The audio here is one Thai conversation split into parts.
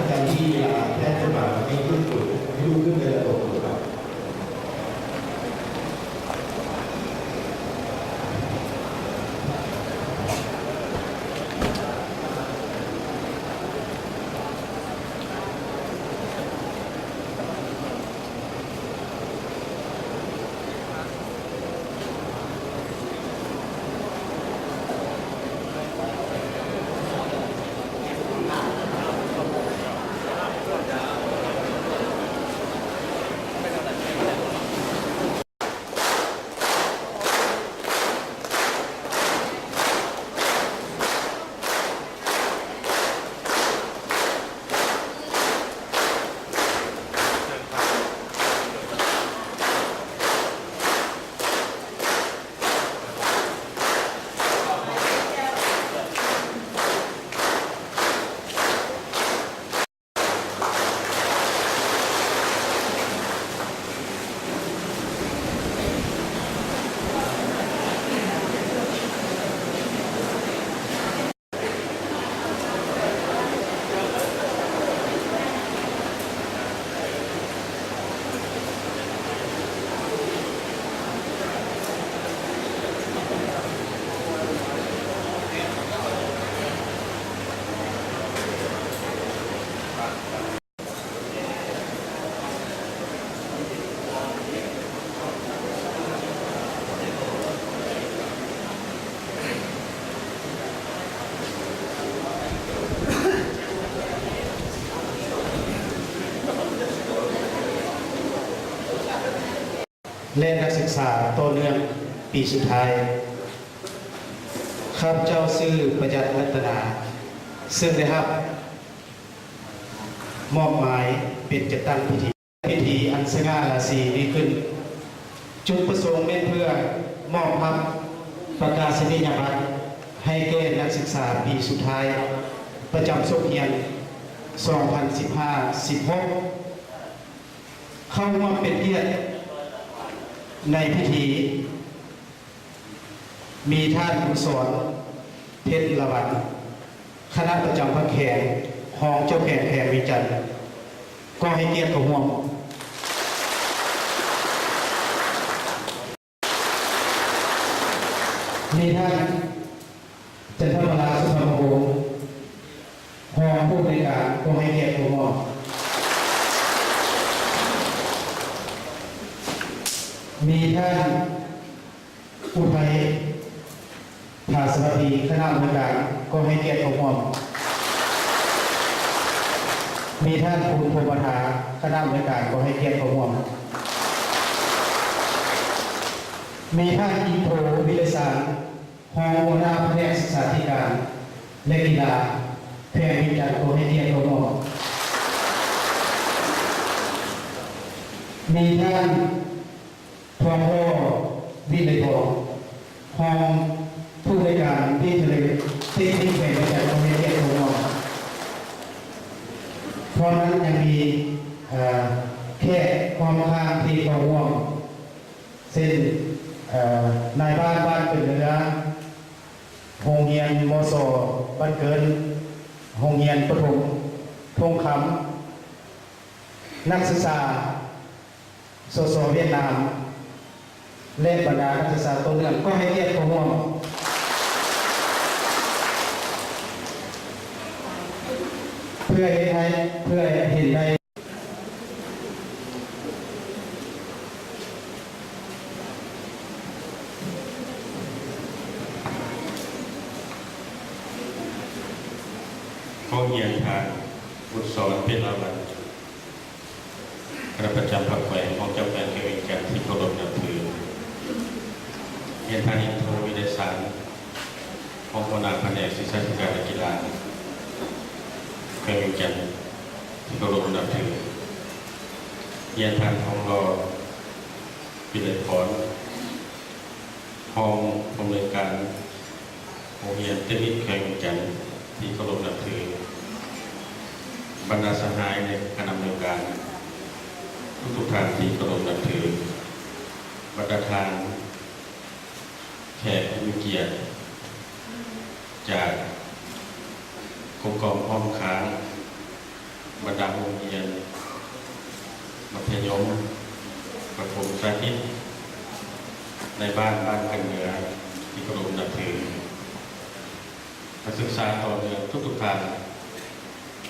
การที่แพทย์สมัครให้ขึ้นสูงให้ลูกขึ้นในระบบครับเล่นนักศึกษาต่อเนื่องปีสุดท้ายข้าพเจ้าชื่อประยัติรัตนาซึ่งได้รับมอบหมายเป็นจัดตั้งพิธีอันสง่าราศีนี้ขึ้นจุดประสงค์เป็นเพื่อมอบรับประกาศนียบัตรให้แก่นักศึกษาปีสุดท้ายประจำสมเพียร 2015-16 เข้ามาเป็นเกียรติในพิธีมีท่านผู้สอนเพชรละวันคณะประจำพระแขกห้องเจ้าแขกแขกวิจันทร์ก็ให้เกียรติกับห่วงมีท่านจันทมาลาสุภาพงศ์ห้องผู้บริการก็ให้เกียรติกับห่วงมีท่านอุทัยภาสวัสดีคณะบริการก็ให้เกียรติของผมมีท่านคุณภูมิธาคณะบริการก็ให้เกียรติของผมมีท่านอินโทรวิเลศารรองหัวหน้าแผนกศึกษาธิการและกีฬาแพทย์วิจัยก็ให้เกียรติของผมมีท่านทองพ่อวิเลยทองห้องผู้บริการที่ทะเลที่เป็นประจำของเรียนของเราเพราะนั้นยังมีแค่ความค้างที่เขาห่วงเส้นนายบ้านเป็นเรือโรงเรียนมศบ้านเกินโรงเรียนประถมทงคำนักศึกษาสเวียดนามและบรรดานักศึกษาต้นเรื่องก็ให้เกียรติของเราเพื่อเห็นได้ห้องเรียนทางบุตรสอนเป็นละวันคณะประจำพรรคแขวงของเจ้าแขวงเขตวิจันทร์ที่เคารพนับถือเรียนทางอินโทรวิเดสารของคณะแผนกศึกษาธิการและกีฬาแขวงวิจันทร์ที่เคารพนับถือเรียนทางทองรอวิเลยพรห้องผู้อำนวยการโรงเรียนเทคนิคแขวงวิจันทร์ที่เคารพนับถือบรรดาสหายในคณะอำนวยการทุกท่านที่เคารพนับถือบรรดาทางแขกผู้มีเกียรติจากกรมกองอ้อมค้างบ รรดาโรงเรียนมัธยมประถมสาธิตในบ้านกันเหนือที่เคารพนับถือนักศึกษาต่อเนื่องทุกท่าน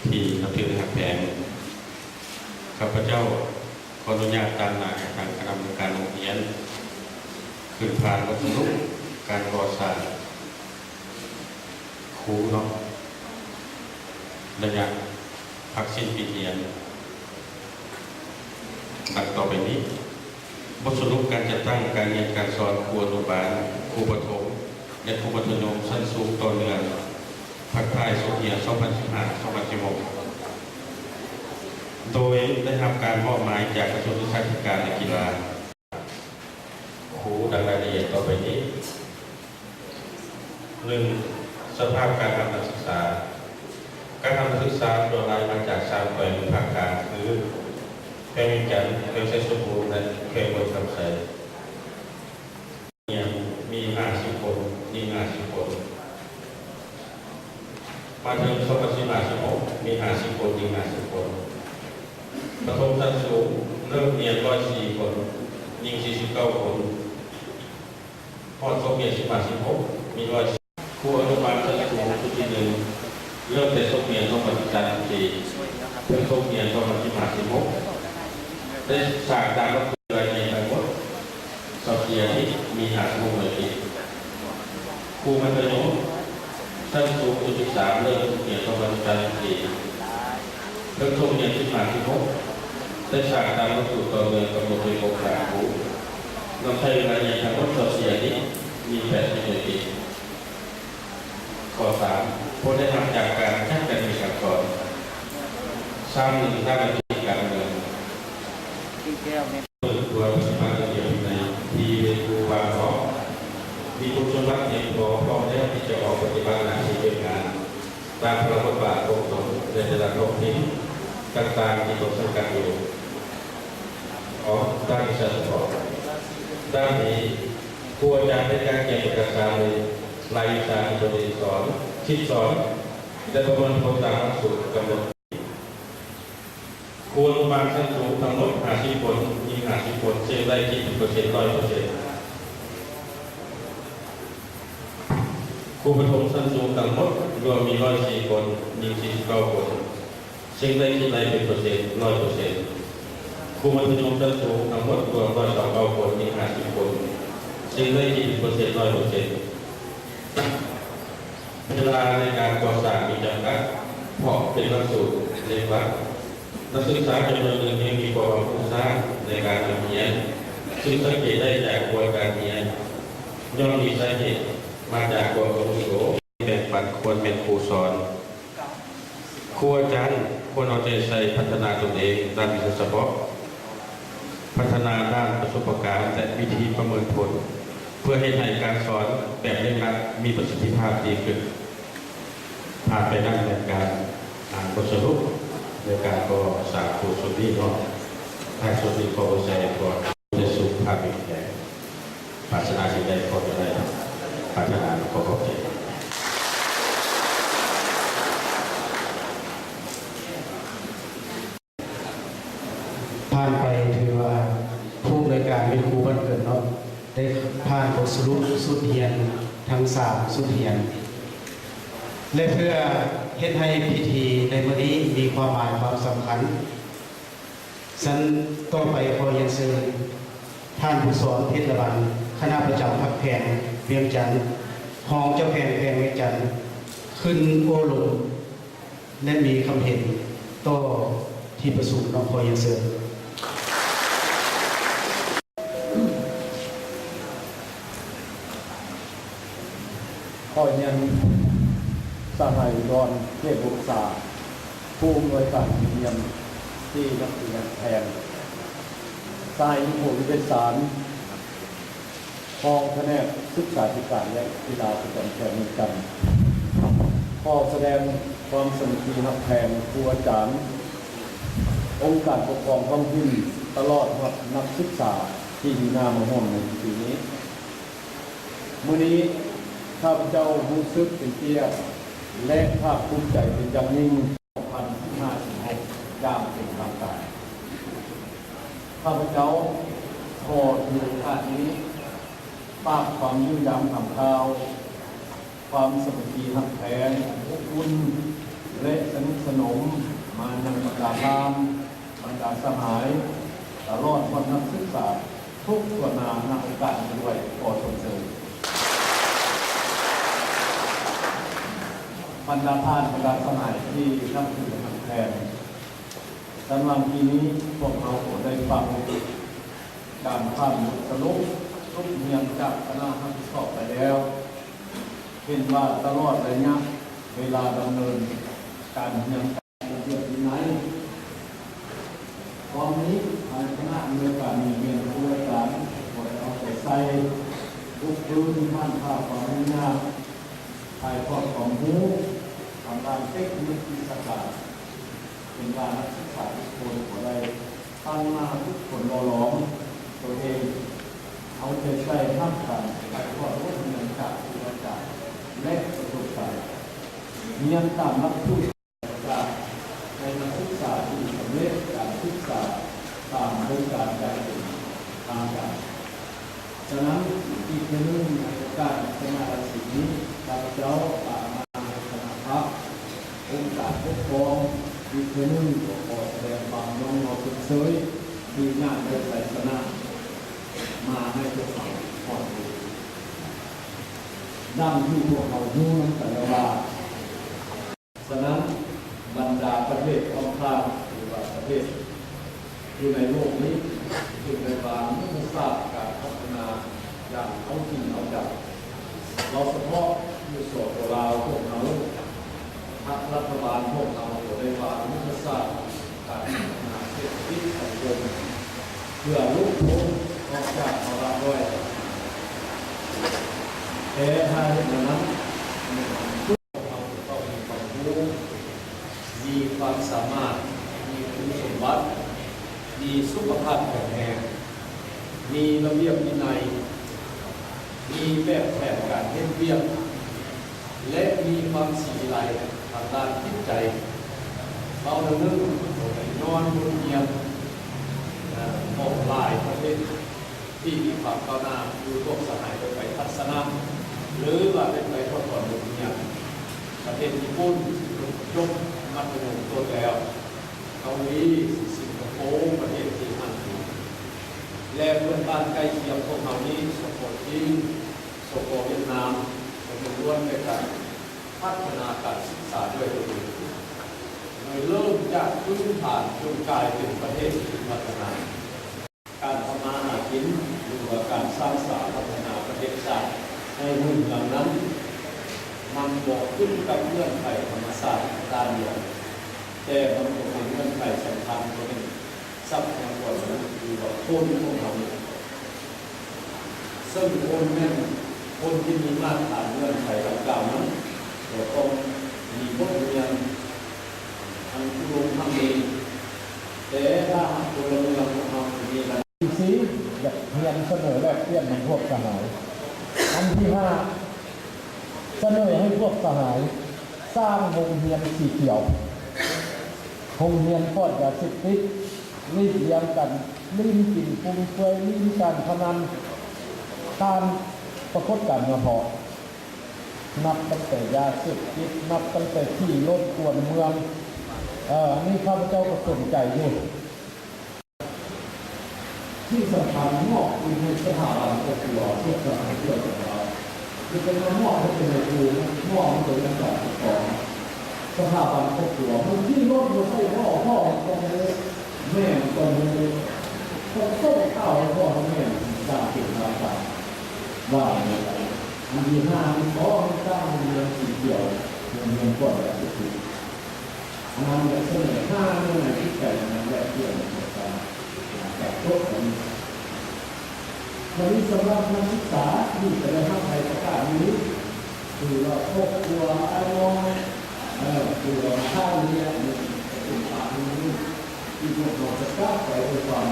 ที่นับถือหักแพงข้าพเจ้าขออนุญาตตามหน้าทางคณะกรรมการโรงเรียนขึ้นผ่านวัสดุการก่อสร้างครูเนาะระยะพักสิ้นปีเรียนดังต่อไปนี้บทสรุปการจัดตั้งการเรียนการสอนครูอนุบาลครูประถมและครูมัธยมชั้นสูงต่อเนื่องภาคใต้โซเทีย 2015-2016 โดยได้ทำการมอบหมายจากกระทรวงศึกษาธิการและกีฬาครูดังรายละเอียดต่อไปนี้ 1. สภาพการทำการศึกษาการทำการศึกษาโดยรายมาจาก3หน่วยภาคกลางคือแควงจันทร์แควงไซสบูรณ์และแควงบนคำไซมี50 คนยิง50 คนมาถึง2016มี50 คนยิง50 คนประถมชั้นสูงเริ่มเรียน104 คนยิง49 คนพอด2016มี110ครูอนุบาลชั้นสูงชุดที่1เริ่มแต่ส่งเรียน2014เพิ่งส่งเรียน2016ได้สร้างตามระเบียบในทั้งหมดสอบเสียที่มี50 หน่วยกิจครูมัธยมชั้นสูงชุดที่3เริ่มส่งเรียน2014เพิ่งส่งเรียน2016ได้สร้างตามระเบียบต่อเนื่องกำหนดโดยกรมการครูนำใช้เวลาเรียนทั้งหมดสอบเสียนี้มี80 หน่วยกิจข้อ 3 ผลได้ทำจากการแข่งขันในการสอนสร้างหนึ่งด้านการเมืองตัวปฏิบัติเดียวในที่เป็นครูวางรอมีคุณสมบัติเพียงพอพร้อมแล้วที่จะออกปฏิบัติหน้าที่เป็นงานตามพระบทบาทของตนในแต่ละท้องถิ่นต่างๆที่ตนสังกัดอยู่ด้านวิชาเฉพาะด้านนี้ครูอาจารย์ในการเก็บเอกสารเลยรายวิชาที่ตนเรียนสอนคิดสอนและประเมินผลตามหลักสูตรกำหนดครูอนุบาลชั้นสูงทั้งหมด50 คนยิง50 คนเชื่อได้กี่%100%ครูประถมชั้นสูงทั้งหมดรวมมี104 คนยิง49 คนเชื่อได้กี่เป็นเปอร์เซ็นต์100%ครูมัธยมชั้นสูงทั้งหมดรวม129 คนยิง50 คนเชื่อได้กี่เปอร์เซ็นต์100%เวลาในการก่อสร้างมีจำกัดเพราะเป็นหลักสูตรเรียกว่านักศึกษาจำนวนหนึ่งยังมีความฟุ้งซ่านในการเรียนซึ่งสังเกตได้จากกระบวนการเรียนย่อมมีสาเหตุมาจากความอาวุโสแบ่งปันควรเป็นครูสอนครูอาจารย์ควรเอาใจใส่พัฒนาตนเองด้านวิชาเฉพาะพัฒนาด้านประสบการณ์และวิธีประเมินผลเพื่อให้การสอนแบบเร่งรัดมีประสิทธิภาพดีขึ้นผ่านไปด้านการอ่านบทสรุปในการก่อสร้างครูสุดีเนาะทางสุดีก็ใช้ก่อนจะสุภาพอีกแก่ภาษาสิ่งใดก็จะได้พัฒนาก็ขอบใจผ่านไปถือว่าผู้ในวยการเป็นครูวันเกิดเนาะได้ผ่านบทสรุปสุดเทียนทั้ง3สุดเทียนและเพื่อเฮ็ดให้พิธีในวันนี้มีความหมายความสำคัญฉันต่อไปขอเรียนเชิญท่านผู้สอนเพชรละบันคณะประจำพรรคแพงเวียงจันทร์ห้องเจ้าแพงเวียงจันทร์ขึ้นโอลงและมีคำเห็นต่อที่ประชุมน้องขอเรียนเชิญขอเรียนสหายอุดรเทพบุษาผู้อำนวยการเรียนที่นักเรียนแทนสายผู้วิทยาศาสตร์ห้องแผนกศึกษาธิการและกีฬาประจำแทนกันขอแสดงความสมัครนักแทนครูอาจารย์องค์การปกครองท้องถิ่นตลอดนักศึกษาที่มีนามมาห่วงในปีนี้มื้อนี้ข้าพเจ้ารู้สึกเป็นเกียรติและภาคภูมิใจเป็นอย่างยิ่ง2056 ข้าพเจ้าขอถือโอกาสนี้ฝากความยืนยันทำข่าว ความสมัครีหักแพงอบอุ่นและสนิทสนมมายังบรรดาพามบรรดาสหายตลอดวันนักศึกษาทุกส่วนนาณโอกาสนี้ด้วยขอชมเชยบรรดาท่านบรรดาสหายที่นับถือหักแพงสำหรับปีนี้พวกเราได้ฟังการผ่านบทสรุปทุกเรียนจากคณะรับผิดชอบไปแล้วเห็นว่าตลอดระยะเวลาดำเนินการเรียนการระเบียบวินัยตอนนี้ทางคณะมีการมีเรียนผู้ราชการบริเอาใจใส่ทุกพื้นท่านภาพความมุ่งหน้าถ่ายทอดความรู้ทางด้านเทคนิควิชาการเป็นการนักศึกษาทุกคนขอได้ตั้งหน้าทุกคนรอล้อมตัวเองเอาใจใส่ท่ามกลางถ่ายทอดรู้เรียนจากผู้ราชการและประสบการณ์เรียนตามหลักสูตรจากในนักศึกษาที่สำเร็จการศึกษาตามโครงการการเรียนทางการฉะนั้นอีกหนึ่งในการสมาชิกนี้เราเจ้าตามมาคณะพักองค์การปกครองอีกหนึ่งขอแสดงความน้อมรับสุดเฉยที่งานได้ใส่สนะมาให้พวกเราขอบคุณดังที่พวกเราดูนั้นแต่ละว่าฉะนั้นบรรดาประเทศค่อนข้างหรือว่าประเทศอยู่ในโลกนี้อยู่ในบางมุขศาสตร์การพัฒนาอย่างเอาจริงเอาจังเราเฉพาะอยู่โซนเราพวกเราทางรัฐบาลพวกเราอยู่ในบางมุขศาสตร์การพัฒนาเศรษฐกิจสังคมเพื่อลุกพ้นออกจากภาวะด้อยแต่ถ้าอย่างนั้นทุกเราต้องมีความรู้มีความสามารถมีคุณสมบัติมีสุขภาพแข็งแรงมีระเบียบวินัยมีแบบแผนการเฮ็ดเวียกและมีความสีวิไลทางด้านจิตใจเราเรื่องนอนบนเตียงออกลายประเทศที่มีความก้าวหน้าดูพวกสหายไปทัศนะหรือว่าเป็นไปทอดถอนบนเตียงประเทศญี่ปุ่นยกมัธยมต้นแล้วเกาหลีสิงคโปร์ประเทศที่ห่างไกลและเพื่อนบ้านใกล้เคียงพวกเรานี้สปปจีนสปปเวียดนามเป็นล้วนในการพัฒนาการศึกษาด้วยตัวเองโดยเริ่มจากพื้นฐานจนกลายเป็นประเทศที่พัฒนาการทำมาหากินหรือว่าการสร้างสรรค์พัฒนาประเทศชาติในรุ่นหลังนั้นมันบอกขึ้นกับเงื่อนไขธรรมศาสตร์ด้านเดียวแต่มันก็เป็นเงื่อนไขสำคัญตัวหนึ่งทรัพยากรนั้นคือว่าคนพวกเราซึ่งคนแม่นคนที่มีมาตรฐานเงื่อนไขดังกล่าวนั้นเราต้องมีบทเรียนทางผู้ลงทำเองแต่ถ้าตัวเราเราทำมีอะไรสีแบบเรียนเสนอแบบเปลี่ยนมันพวกสหายอันที่5เสนอให้พวกสหายสร้างโรงเรียนสีเขียวโรงเรียนปลอดยาเสพติดรีดเลี้ยงกันลิ้นกินปุ้งเฟือยลิ้นการพนันการประคตการเงาพอนับตั้งแต่ยาเสพติดนับตั้งแต่ที่รถกวนเมืองนี่ข้าพเจ้าก็สนใจอยู่ที่สำคัญมอบคือในสถาบันครอบครัวที่สถานเกี่ยวกับเราคือเป็นมอบให้เป็นในครูมอบให้เป็นการศึกษาสถาบันครอบครัวมันที่รถมันใช่พ่อต้องแม่ต้องต้องข้าวให้พ่อให้แม่สร้างสิ่งต่างๆว่าอะไรอันที่5มันขอให้สร้างเรื่องสีเขียวเรื่องก่อนแบบนี้อันนั้นแบบเสนอ5เรื่องไหนที่ใหญ่นั้นแบบเกี่ยวกับการแบบโต๊ะนี้วันนี้สำหรับนักศึกษาที่จะได้ทำไทยประกาศนี้คือเราครอบครัวไอ้น้องคือเราข้าวนี้เป็นปากนี้ที่พวกเราจะกล้าไปด้วยความ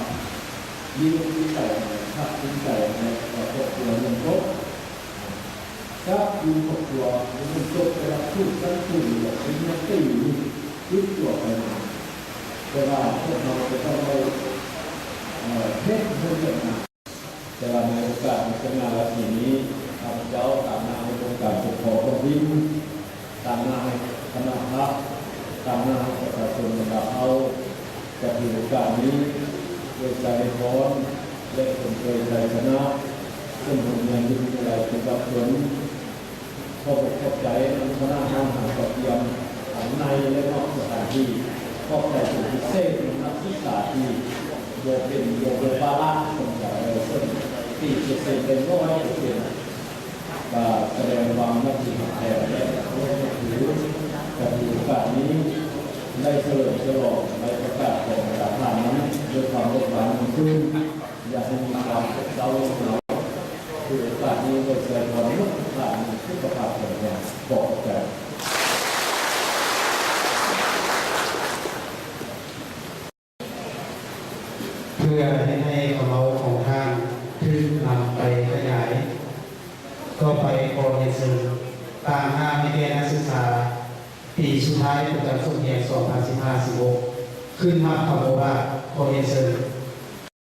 ยิ่งที่ใจภาคที่ใจในครอบครัวเงินโต๊ะก็ดูครอบครัวเงินโต๊ะไปรับทุนกันทุนแบบเป็นนักตียึดตัวไปมาแต่ว่าพวกเราจะต้องไป เทศเรื่องงานแต่ว่าในโอกาสในงานราศีนี้ข้าพเจ้าตามนามในโอกาสปกครองดินตามนามคณะพระตามนามประชาชนระดับเอาจะถือโอกาสนี้ด้วยใจร้อนและคนเคยใจชนะซึ่งโรงเรียนวิทยาลัยเป็นกับผลข้อบกขอบใจคณะห้องหาเตรียมทั้งในและนอกสถานที่ขอบใจสุดพิเศษนักศึกษาที่โยเป็นโยเป็นบาลานซ์คนใหญ่ซึ่งที่จะเป็น100%แสดงความนับถือแผ่และร่วมถือกับโอกาสนี้ได้เฉลิมฉลองในประกาศของสถานนั้นด้วยความรบกวนขึ้นอยากให้มีความเศร้าเหงาคือโอกาสนี้โดยแสดงความนึกผ่านทุกประกาศของเราบอกใจ เพื่อให้เราของทางถึงนำไปขยายก็ไปขอเรียนเชิญตามห้าให้แก่นักศึกษาปีสุดท้ายประจำสมเด็จ2015-16ขึ้นมาคำว่าขอเรียนเชิญ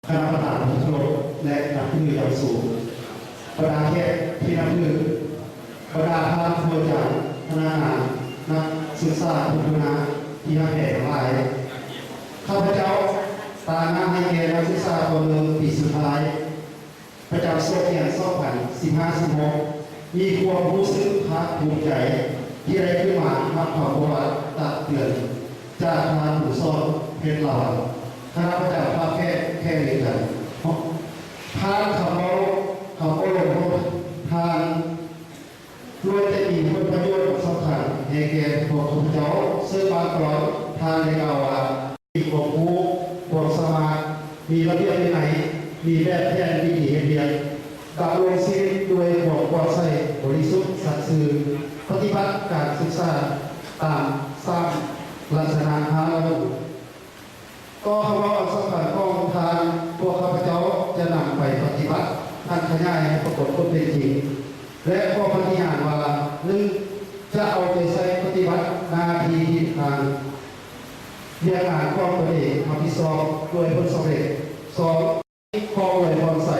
คณะประธานทุกโลกและนักมืออย่างสูงประธานแขกที่นับมือประธานท่านผู้จัดคณะนักศึกษาทุกคณะที่นักแห่ทั้งหลายข้าพเจ้าตามหน้าให้แก่นักศึกษาคนหนึ่งปีสุดท้ายประจำโซเชียล2015-16มีความรู้สึกภาคภูมิใจที่ได้ขึ้นมารับข่าวประวัติตักเตือนจากทางผู้สอนเพชรลาวคณะประจำภาคแค่เดียวกันทางเขาลงทางล้วนจะมีผลประโยชน์สำคัญในแก่พวกข้าพเจ้าซึ่งบางครั้งทางในกล่าวว่ามีความรู้ความสามารถมีระเบียบวินัยมีแบบแผนวิธีเรียนดำรงชีวิตด้วยความปลอดภัยบริสุทธิ์สัตย์ซื่อปฏิบัติการศึกษาตามสร้างลักษณะหาระบุก็คำว่าสำคัญของทางพวกข้าพเจ้าจะนำไปปฏิบัติทันขยายให้ปรากฏผลเป็นจริงและข้อปฏิญาณว่า1จะเอาใจใส่ปฏิบัติหน้าที่ทางเรียนอ่านข้อตัวเองทำที่สอบด้วยผลสำเร็จ2ข้อไว้พรใส่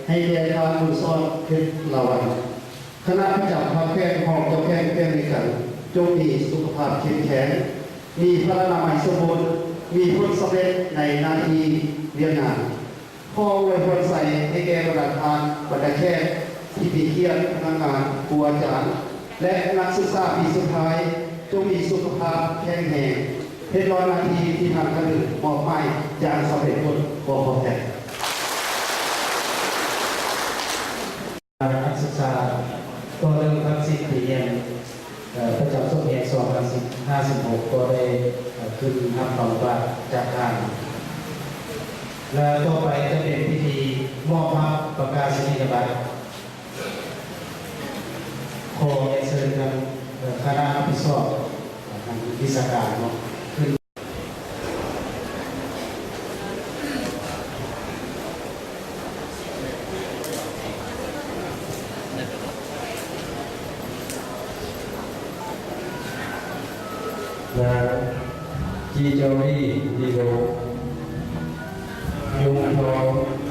ให้แก่ทางผู้สอนเพชรลาวันคณะผู้จัดภาคแพทย์ของเจ้าแพทย์แพทย์ด้วยกันจงมีสุขภาพเข้มแข็งมีพละนามัยสมบูรณ์มีผลสำเร็จในหน้าที่เรียนงานข้อไว้พรใส่ให้แก่บรรดาทานบรรดาแพทย์ที่ปีเกียรติพนักงานครูอาจารย์และนักศึกษาปีสุดท้ายจงมีสุขภาพแข็งแรงเป็น100 นาทีที่ทางการศึกษามอบให้อย่างสำเร็จผลขอขอบคุณนักศึกษาตัวเรื่องทั้ง10 ปีเรียนประจำสมเด็จ2015-16ก็ได้ขึ้นนำต่อว่าจากทางและต่อไปจะเป็นพิธีมอบรับประกาศนียบัตรขอเชิญทางคณะรับผิดชอบทางวิชาการขึ้นนาจีเจอรี่ดีโลยุงทอง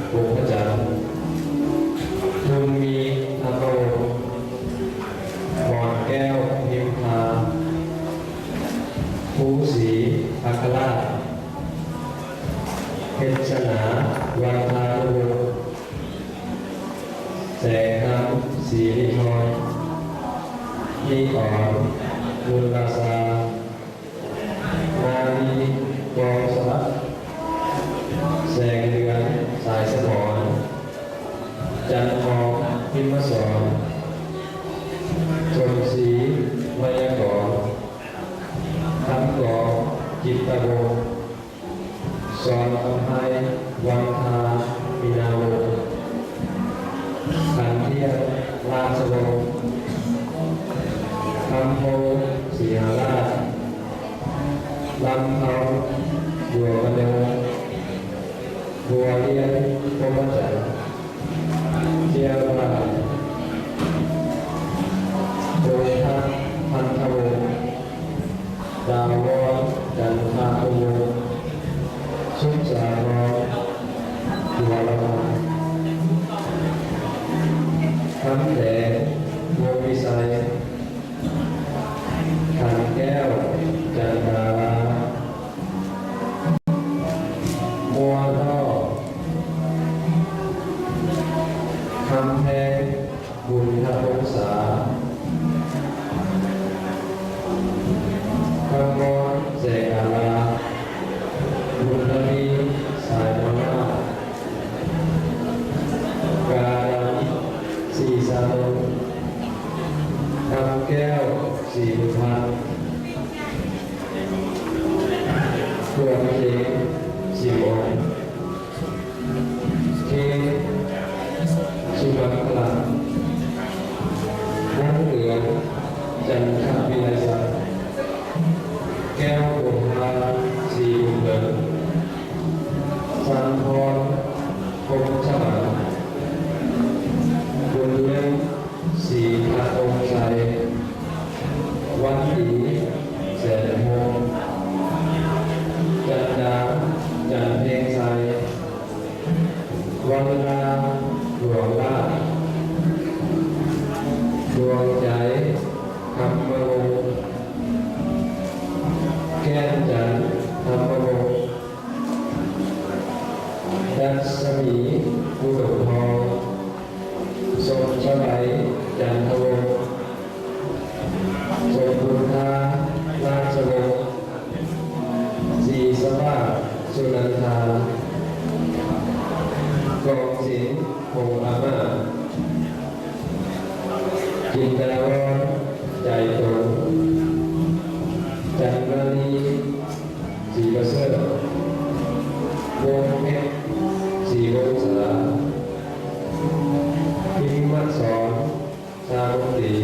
โกพระจันทร์ยุงมีนาโตหมอนแก้วพิมพาภูสีอัคราเพชรนาวันทาลุแสงคำสีริทอยมีอ่อนบุญราชานาลีกองสลัดแสงเดือนสายสมรจันทองพิมพ์สอนชนสีมายากรคำกองจิตตะโบสอนคำไทยวังทามินาโวขันเทียลาสโบคำโพสีหาราชลำเขาบัวกระเดวบัวเรียนพมจันทร์เจียวราโดยท่านพันธวงศ์ดาววอนจันทาอุโมสุขสารน วงเทสิวองเคสุบังคลังน้ำเหลืองจันทวิไลศักดิ์แก้วบุญมาสีบุญเหลืองสันพรคงฉลาดบุญเลี้ยงสีพระองค์ชัยวันดีแสนโมงจันดาจันเพลงใสวันลาหลวงลาดวงใจคำมงแก้มจันธรรมงดัชมีอุดมทองสมชไลจันทวงศ์สมบุญธาราชวงศ์ศรีสภาสุนันทากองศิลป์พงษ์อาม่าจินดาวรใจตรงจันทนีศรีประเสริฐวงเพชรศรีวงศาพิมพ์มัดสอนชาบุตรี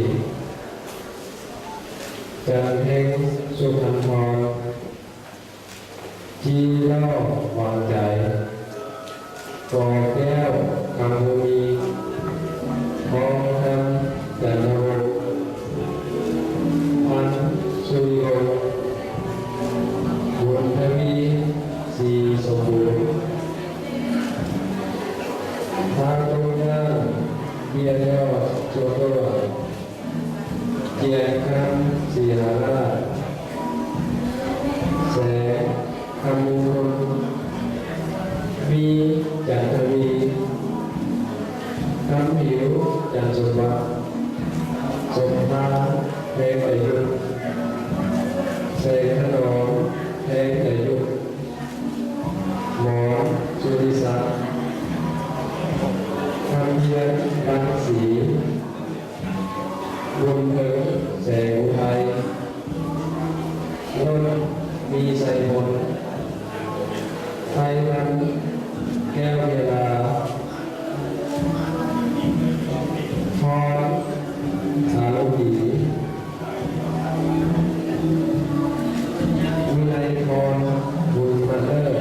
จันเพ็งสุพรรณพรจีเล่าวางใจกอแก้วคำภูมีทองคำจันทวงศ์พันสุริวงศ์บุญทวีศรีสมบูรณ์ทางตรงหน้าเบียร์ยอดโจโต้เกียรติคำศรีหาราชแสงคำมงคลมีจันทวีคำผิวจันทร์สมบัติสมภารเพลงประยุกต์เสกขนอมเพลงประยุกต์หมอสุริศักดิ์คำเพียรบางสีบุญเพิงแสงอุทัยนนท์มีใส่มนไทยวันแก้วเวลาพรสารวีวิไลพรบุญมาเลิศ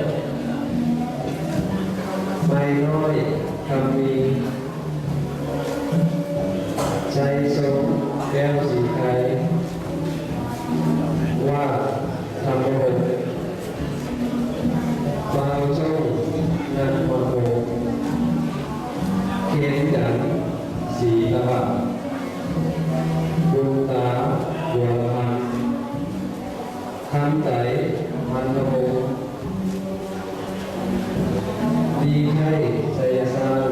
ไม่น้อยคำมีใจทรงแก้วสีไทยว่าธรรมบทบางช่องนันมโหเขียนจันสีตะวันบุญตาบัวพันคำใจพันธโมดีให้ชัยสาร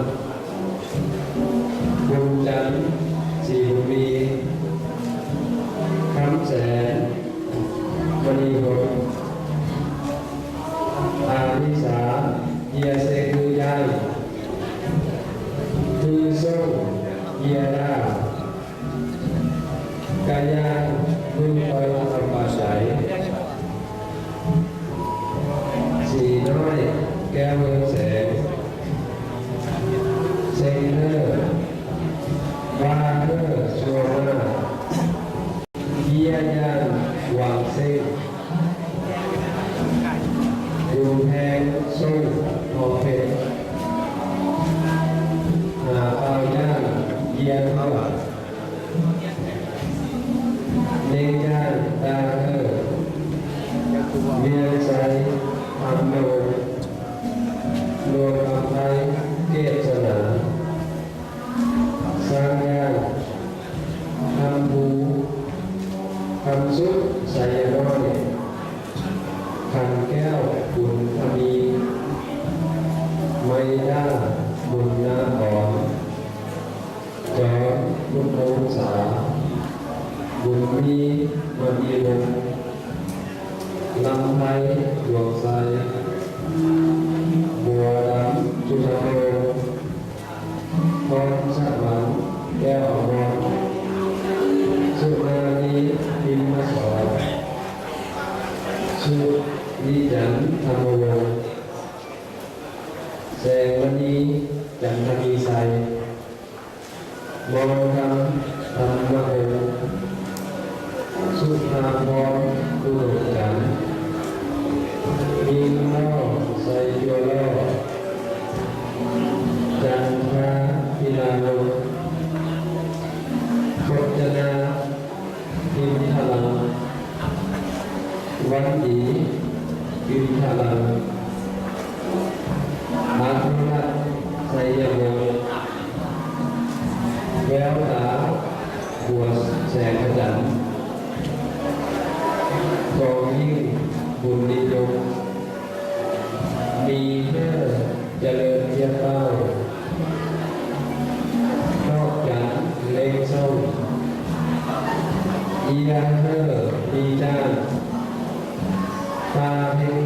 บุญจันทร์สีบุญมีคำแสนมณีหงส์อาลิสาเยียเซกุยายคือส่งเยียรากายาคุณคอยทำปาใสสีน้อยแก้วเมืองแสงเซนเนอร์วาเนอร์ชัวนาเยียยานวางเส้นดูแพงสู้ทองเพชรหาเปล่าย่างเยียนเข้าเลี้ยงย่างตาเธอเวียนใจทำโนรวมกับไทยเทศนาสร้างงานทำบูทำซุปใส่น้อยขันแก้วบุญธมีไม่ได้บุญนาอ่อนจอมบุญองศาบุญมีมันมีวงลำไทยดวงใสบัวดำจุฬาโลทองสะหวันแก้วอมรสุนารีพิมพ์สอนสุนี จันทร์ธรรมวงศ์แสงมณีจันทมีไสยมองคำธรรมโอสุภาพรกุโลจันทร์มีล่อไซโยล่อจันทราพิลาโนพจนาพิมพลังวันดีพิมพลังอาภุรัตน์ไสยโยแววตาบัวแสงขจันทร์ทองยิ่งบุญนิยมมีเพื่อเจริญเทียบเต้านอกจากเล็กเศร้าอียาเธอดีจ้า